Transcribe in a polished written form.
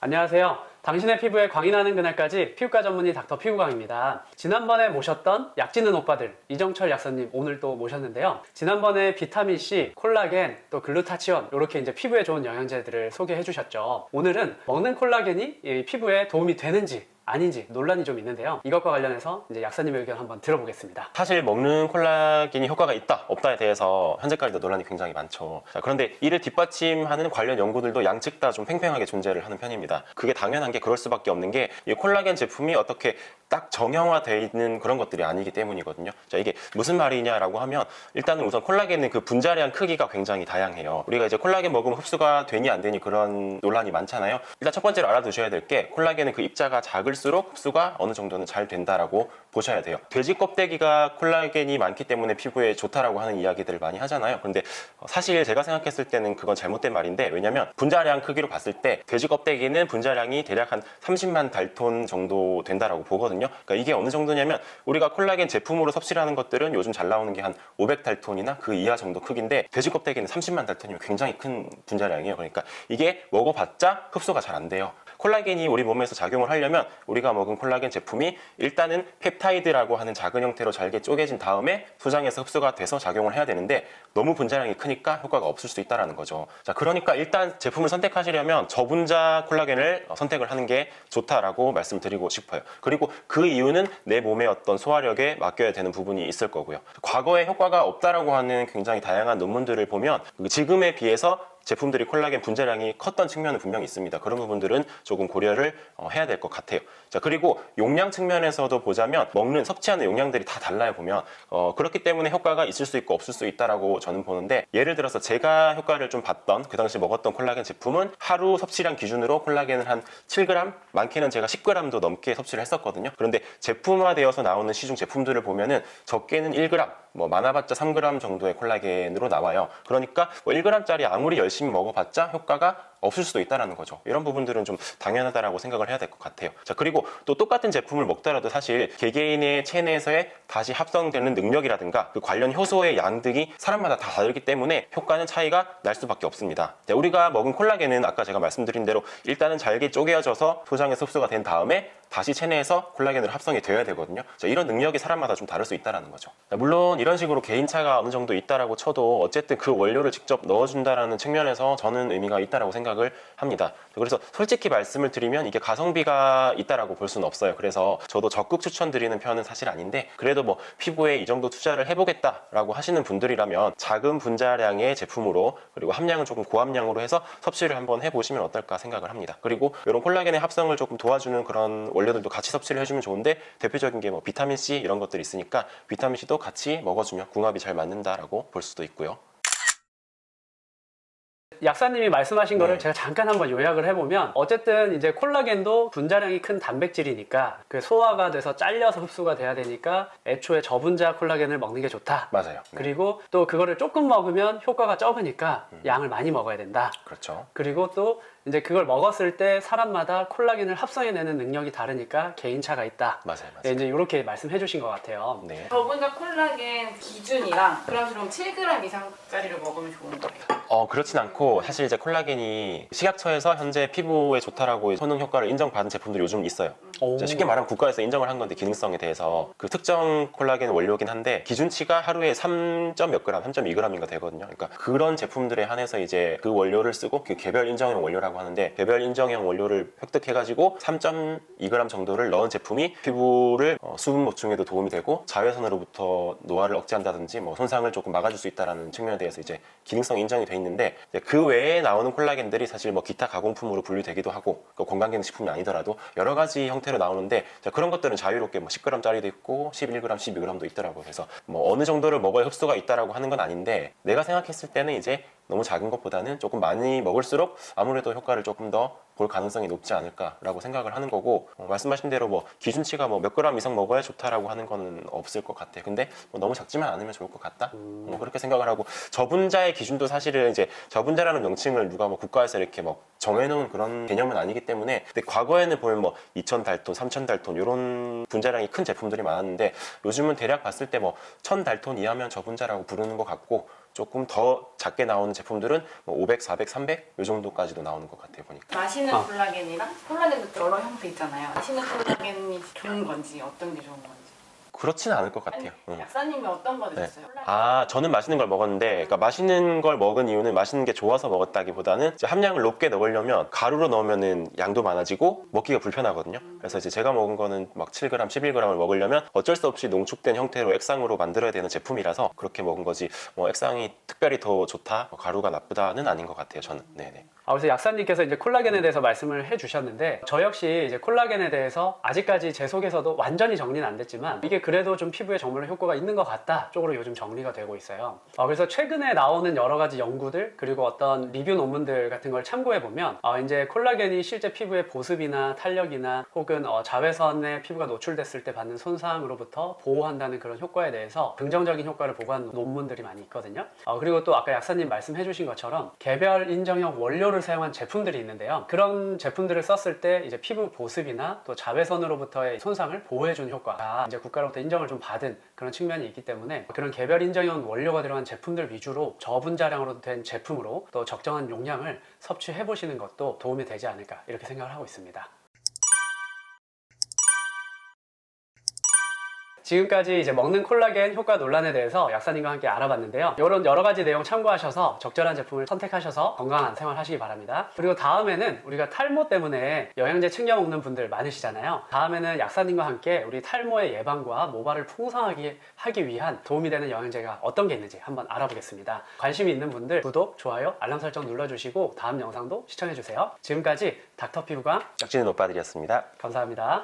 안녕하세요. 당신의 피부에 광이 나는 그날까지 피부과 전문의 닥터 피부광입니다. 지난번에 모셨던 약지는 오빠들 이정철 약사님 오늘 또 모셨는데요. 지난번에 비타민C, 콜라겐, 또 글루타치온 이렇게 이제 피부에 좋은 영양제들을 소개해 주셨죠. 오늘은 먹는 콜라겐이 이 피부에 도움이 되는지 아닌지 논란이 좀 있는데요. 이것과 관련해서 이제 약사님의 의견 한번 들어보겠습니다. 사실 먹는 콜라겐이 효과가 있다 없다에 대해서 현재까지도 논란이 굉장히 많죠. 자, 그런데 이를 뒷받침하는 관련 연구들도 양측 다 좀 팽팽하게 존재를 하는 편입니다. 그게 당연한 게 그럴 수밖에 없는 게 이 콜라겐 제품이 어떻게 딱 정형화되어 있는 그런 것들이 아니기 때문이거든요. 자, 이게 무슨 말이냐라고 하면 일단은 우선 콜라겐은 그 분자량 크기가 굉장히 다양해요. 우리가 이제 콜라겐 먹으면 흡수가 되니 안 되니 그런 논란이 많잖아요. 일단 첫 번째로 알아두셔야 될 게 콜라겐은 그 입자가 작을수록 흡수가 어느 정도는 잘 된다라고 보셔야 돼요. 돼지 껍데기가 콜라겐이 많기 때문에 피부에 좋다라고 하는 이야기들을 많이 하잖아요. 그런데 사실 제가 생각했을 때는 그건 잘못된 말인데, 왜냐면 분자량 크기로 봤을 때 돼지 껍데기는 분자량이 대략 한 30만 달톤 정도 된다라고 보거든요. 그러니까 이게 어느 정도냐면 우리가 콜라겐 제품으로 섭취를 하는 것들은 요즘 잘 나오는 게 한 500달톤이나 그 이하 정도 크기인데 돼지 껍데기는 30만 달톤이면 굉장히 큰 분자량이에요. 그러니까 이게 먹어봤자 흡수가 잘 안 돼요. 콜라겐이 우리 몸에서 작용을 하려면 우리가 먹은 콜라겐 제품이 일단은 펩타이드라고 하는 작은 형태로 잘게 쪼개진 다음에 소장에서 흡수가 돼서 작용을 해야 되는데 너무 분자량이 크니까 효과가 없을 수 있다는 거죠. 자, 그러니까 일단 제품을 선택하시려면 저분자 콜라겐을 선택을 하는 게 좋다라고 말씀드리고 싶어요. 그리고 그 이유는 내 몸의 어떤 소화력에 맡겨야 되는 부분이 있을 거고요. 과거에 효과가 없다라고 하는 굉장히 다양한 논문들을 보면 지금에 비해서 제품들이 콜라겐 분자량이 컸던 측면은 분명히 있습니다. 그런 부분들은 조금 고려를 해야 될 것 같아요. 자, 그리고 용량 측면에서도 보자면 먹는 섭취하는 용량들이 다 달라요. 보면 그렇기 때문에 효과가 있을 수 있고 없을 수 있다라고 저는 보는데, 예를 들어서 제가 효과를 좀 봤던 그 당시 먹었던 콜라겐 제품은 하루 섭취량 기준으로 콜라겐을 한 7g, 많게는 제가 10g도 넘게 섭취를 했었거든요. 그런데 제품화되어서 나오는 시중 제품들을 보면은 적게는 1g, 뭐 많아봤자 3g 정도의 콜라겐으로 나와요. 그러니까 뭐 1g짜리 아무리 열심히 먹어봤자 효과가 없을 수도 있다는 거죠. 이런 부분들은 좀 당연하다라고 생각을 해야 될 것 같아요. 자, 그리고 또 똑같은 제품을 먹더라도 사실 개개인의 체내에서의 다시 합성되는 능력이라든가 그 관련 효소의 양 등이 사람마다 다 다르기 때문에 효과는 차이가 날 수밖에 없습니다. 자, 우리가 먹은 콜라겐은 아까 제가 말씀드린 대로 일단은 잘게 쪼개져서 소장에서 흡수가 된 다음에 다시 체내에서 콜라겐으로 합성이 되어야 되거든요. 자, 이런 능력이 사람마다 좀 다를 수 있다는 거죠. 자, 물론 이런 식으로 개인차가 어느 정도 있다라고 쳐도 어쨌든 그 원료를 직접 넣어준다라는 측면에서 저는 의미가 있다라고 생각을 합니다. 그래서 솔직히 말씀을 드리면 이게 가성비가 있다라고 볼 수는 없어요. 그래서 저도 적극 추천드리는 편은 사실 아닌데, 그래도 뭐 피부에 이 정도 투자를 해보겠다라고 하시는 분들이라면 작은 분자량의 제품으로, 그리고 함량은 조금 고함량으로 해서 섭취를 한번 해보시면 어떨까 생각을 합니다. 그리고 이런 콜라겐의 합성을 조금 도와주는 그런 원료들도 같이 섭취를 해주면 좋은데, 대표적인 게 뭐 비타민C 이런 것들이 있으니까 비타민C도 같이 먹어주면 궁합이 잘 맞는다라고 볼 수도 있고요. 약사님이 말씀하신 거를 제가 잠깐 한번 요약을 해보면, 어쨌든 이제 콜라겐도 분자량이 큰 단백질이니까 그 소화가 돼서 잘려서 흡수가 돼야 되니까 애초에 저분자 콜라겐을 먹는 게 좋다. 맞아요. 네. 그리고 또 그거를 조금 먹으면 효과가 적으니까 양을 많이 먹어야 된다. 그렇죠. 그리고 또 이제 그걸 먹었을 때 사람마다 콜라겐을 합성해내는 능력이 다르니까 개인차가 있다. 맞아요. 네, 이제 이렇게 말씀해 주신 것 같아요. 네. 저분자 콜라겐 기준이랑 그람수로 7g 이상짜리를 먹으면 좋은 거예요. 그렇진 않고, 사실 이제 콜라겐이 식약처에서 현재 피부에 좋다라고 효능 효과를 인정받은 제품들이 요즘 있어요. 쉽게 말하면 국가에서 인정을 한 건데, 기능성에 대해서 그 특정 콜라겐 원료긴 한데 기준치가 하루에 3몇 g, 3.2g인가 되거든요. 그러니까 그런 제품들에 한해서 이제 그 원료를 쓰고, 그 개별 인정형 원료라고 하는데, 개별 인정형 원료를 획득해가지고 3.2g 정도를 넣은 제품이 피부를 수분 보충에도 도움이 되고 자외선으로부터 노화를 억제한다든지 뭐 손상을 조금 막아줄 수 있다는 측면에 대해서 이제 기능성 인정이 돼 있는데, 그 외에 나오는 콜라겐들이 사실 뭐 기타 가공품으로 분류되기도 하고, 건강기능식품이 아니더라도 여러 가지 형태로 나오는데, 그런 것들은 자유롭게 뭐 10g짜리도 있고 11g, 12g도 있더라고요. 그래서 뭐 어느 정도를 먹어야 흡수가 있다라고 하는 건 아닌데, 내가 생각했을 때는 이제 너무 작은 것보다는 조금 많이 먹을수록 아무래도 효과를 조금 더 볼 가능성이 높지 않을까라고 생각을 하는 거고, 말씀하신 대로 뭐 기준치가 뭐 몇 그램 이상 먹어야 좋다라고 하는 거는 없을 것 같아요. 근데 뭐 너무 작지만 않으면 좋을 것 같다, 뭐 그렇게 생각을 하고, 저분자의 기준도 사실은 이제 저분자라는 명칭을 누가 뭐 국가에서 이렇게 뭐 정해놓은 그런 개념은 아니기 때문에, 근데 과거에는 보면 뭐 2000달톤, 3000달톤 이런 분자량이 큰 제품들이 많았는데, 요즘은 대략 봤을 때 뭐 1000달톤 이하면 저분자라고 부르는 것 같고, 조금 더 작게 나오는 제품들은 뭐 500, 400, 300 이 정도까지도 나오는 것 같아요 보니까. 마시는 아. 콜라겐이랑 콜라겐도 여러 형태 있잖아요. 마시는 콜라겐이 좋은 건지 어떤 게 좋은 건지. 그렇지는 않을 것 아니, 같아요. 약사님이 어떤 거 드셨어요? 콜라겐? 아, 저는 맛있는 걸 먹었는데, 그러니까 맛있는 걸 먹은 이유는 맛있는 게 좋아서 먹었다기보다는 이제 함량을 높게 넣으려면 가루로 넣으면은 양도 많아지고 먹기가 불편하거든요. 그래서 이제 제가 먹은 거는 막 7g, 11g을 먹으려면 어쩔 수 없이 농축된 형태로 액상으로 만들어야 되는 제품이라서 그렇게 먹은 거지. 뭐 액상이 특별히 더 좋다, 뭐 가루가 나쁘다는 아닌 것 같아요. 저는. 네네. 그래서 약사님께서 이제 콜라겐에 대해서 말씀을 해주셨는데 저 역시 이제 콜라겐에 대해서 아직까지 제 속에서도 완전히 정리는 안 됐지만 이게 그래도 좀 피부에 정말로 효과가 있는 것 같다 쪽으로 요즘 정리가 되고 있어요. 그래서 최근에 나오는 여러 가지 연구들 그리고 어떤 리뷰 논문들 같은 걸 참고해 보면 이제 콜라겐이 실제 피부의 보습이나 탄력이나 혹은 자외선에 피부가 노출됐을 때 받는 손상으로부터 보호한다는 그런 효과에 대해서 긍정적인 효과를 보고한 논문들이 많이 있거든요. 그리고 또 아까 약사님 말씀해 주신 것처럼 개별 인정형 원료를 사용한 제품들이 있는데요. 그런 제품들을 썼을 때 이제 피부 보습이나 또 자외선으로부터의 손상을 보호해주는 효과가 이제 국가로부터 인정을 좀 받은 그런 측면이 있기 때문에 그런 개별 인정형 원료가 들어간 제품들 위주로 저분자량으로 된 제품으로 또 적정한 용량을 섭취해 보시는 것도 도움이 되지 않을까 이렇게 생각을 하고 있습니다. 지금까지 이제 먹는 콜라겐 효과 논란에 대해서 약사님과 함께 알아봤는데요. 이런 여러 가지 내용 참고하셔서 적절한 제품을 선택하셔서 건강한 생활 하시기 바랍니다. 그리고 다음에는 우리가 탈모 때문에 영양제 챙겨 먹는 분들 많으시잖아요. 다음에는 약사님과 함께 우리 탈모의 예방과 모발을 풍성하게 하기 위한 도움이 되는 영양제가 어떤 게 있는지 한번 알아보겠습니다. 관심이 있는 분들 구독, 좋아요, 알람 설정 눌러주시고 다음 영상도 시청해주세요. 지금까지 닥터피부과 짝지는 오빠들이었습니다. 감사합니다.